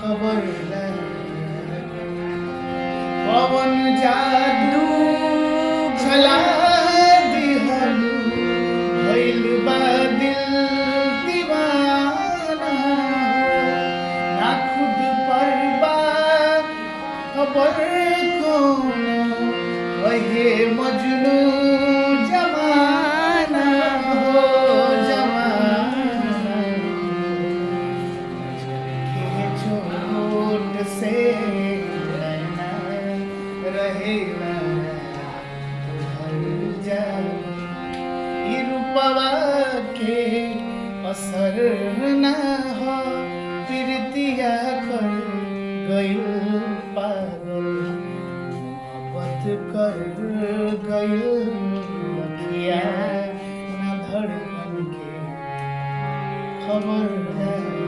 खबर पवन जादू चला दिहलू भइल बा दिल दीवाना ना खुद पर बा खबर कोनो वही मजनू जमाना हो जमाना के चोट से नैना रहेला हर जाने ई रूपवा के असर ना हो प्रीतिया कर गइल पागल मोहब्बत कर गइल अखिया ना धड़कन के खबर है।